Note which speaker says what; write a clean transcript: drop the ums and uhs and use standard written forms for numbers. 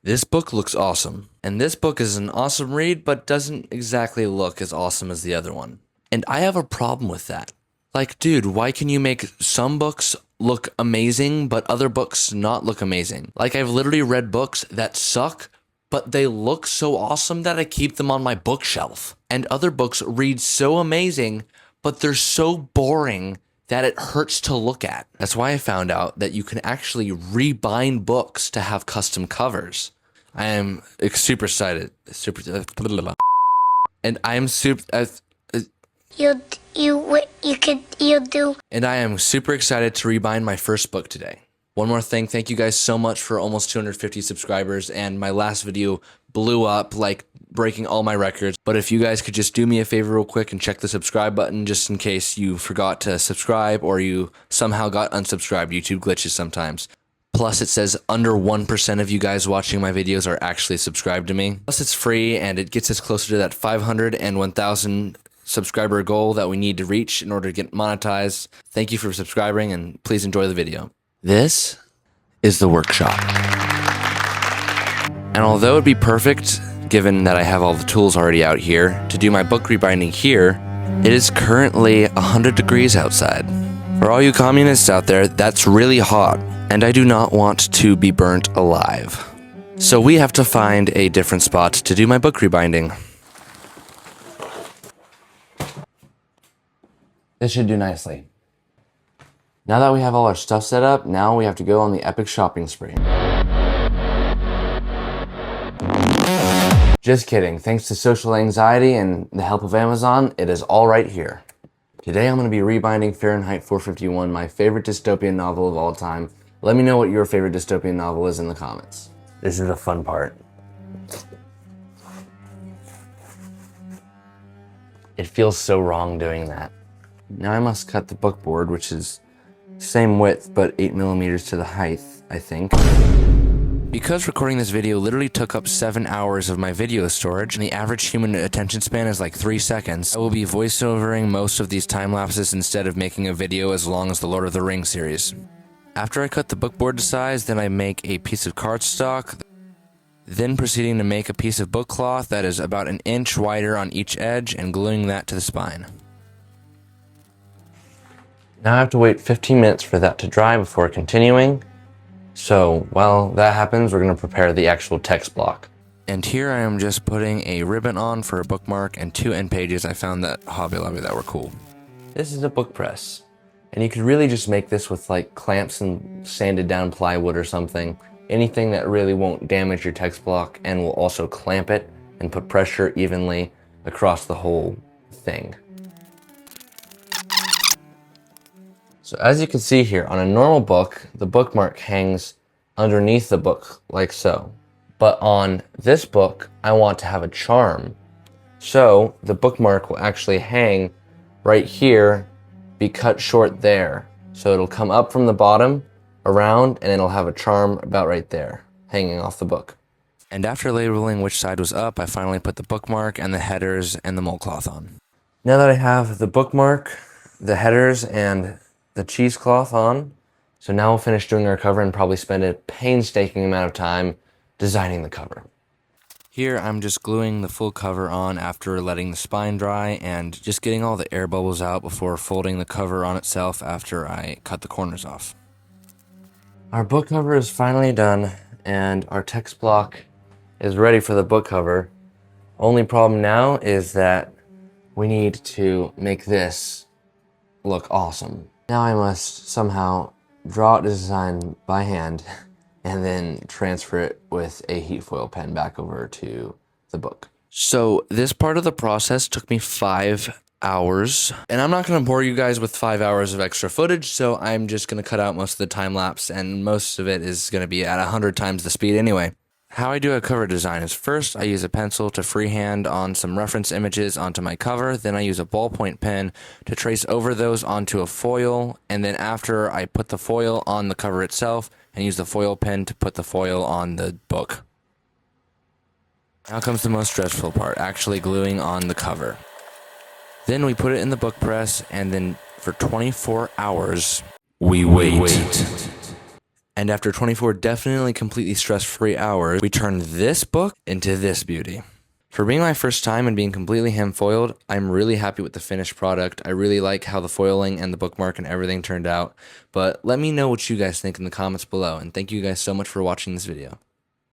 Speaker 1: This book looks awesome, and this book is an awesome read, but doesn't exactly look as awesome as the other one. And I have a problem with that. Like, dude, why can you make some books look amazing, but other books not look amazing? Like, I've literally read books that suck, but they look so awesome that I keep them on my bookshelf. And other books read so amazing, but they're so boring that it hurts to look at. That's why I found out that you can actually rebind books to have custom covers. I am super excited. And I am super. And I am super excited to rebind my first book today. One more thing, thank you guys so much for almost 250 subscribers, and my last video blew up, like breaking all my records. But if you guys could just do me a favor real quick and check the subscribe button just in case you forgot to subscribe or you somehow got unsubscribed. YouTube glitches sometimes. Plus, it says under 1% of you guys watching my videos are actually subscribed to me. Plus, it's free, and it gets us closer to that 500 and 1,000 subscriber goal that we need to reach in order to get monetized. Thank you for subscribing, and please enjoy the video. This is the workshop. And although it'd be perfect, given that I have all the tools already out here, to do my book rebinding here, it is currently 100 degrees outside. For all you communists out there, that's really hot, and I do not want to be burnt alive. So we have to find a different spot to do my book rebinding. This should do nicely. Now that we have all our stuff set up, now we have to go on the epic shopping spree. Just kidding, thanks to social anxiety and the help of Amazon, it is all right here. Today I'm going to be rebinding Fahrenheit 451, my favorite dystopian novel of all time. Let me know what your favorite dystopian novel is in the comments. This is the fun part. It feels so wrong doing that. Now I must cut the book board, which is same width, but 8 millimeters to the height, I think. Because recording this video literally took up 7 hours of my video storage, and the average human attention span is like 3 seconds, I will be voiceovering most of these time lapses instead of making a video as long as the Lord of the Rings series. After I cut the book board to size, then I make a piece of cardstock, then proceeding to make a piece of book cloth that is about an inch wider on each edge and gluing that to the spine. Now I have to wait 15 minutes for that to dry before continuing. So while that happens, we're going to prepare the actual text block. And here I am just putting a ribbon on for a bookmark and 2 end pages I found at Hobby Lobby that were cool. This is a book press. And you could really just make this with like clamps and sanded down plywood or something. Anything that really won't damage your text block and will also clamp it and put pressure evenly across the whole thing. So as you can see here, on a normal book, the bookmark hangs underneath the book, like so. But on this book, I want to have a charm. So the bookmark will actually hang right here, be cut short there. So it'll come up from the bottom, around, and it'll have a charm about right there, hanging off the book. And after labeling which side was up, I finally put the bookmark and the headers and the mold cloth on. Now that I have the bookmark, the headers, and the cheesecloth on, so now we'll finish doing our cover and probably spend a painstaking amount of time designing the cover. Here I'm just gluing the full cover on after letting the spine dry and just getting all the air bubbles out before folding the cover on itself after I cut the corners off. Our book cover is finally done and our text block is ready for the book cover. Only problem now is that we need to make this look awesome. Now I must somehow draw out the design by hand and then transfer it with a heat foil pen back over to the book. So this part of the process took me 5 hours, and I'm not going to bore you guys with 5 hours of extra footage, so I'm just going to cut out most of the time lapse, and most of it is going to be at 100 times the speed anyway. How I do a cover design is first I use a pencil to freehand on some reference images onto my cover, then I use a ballpoint pen to trace over those onto a foil, and then after I put the foil on the cover itself and use the foil pen to put the foil on the book. Now comes the most stressful part, actually gluing on the cover. Then we put it in the book press, and then for 24 hours, we wait. And after 24 definitely completely stress-free hours, we turned this book into this beauty. For being my first time and being completely hand-foiled, I'm really happy with the finished product. I really like how the foiling and the bookmark and everything turned out. But let me know what you guys think in the comments below, and thank you guys so much for watching this video.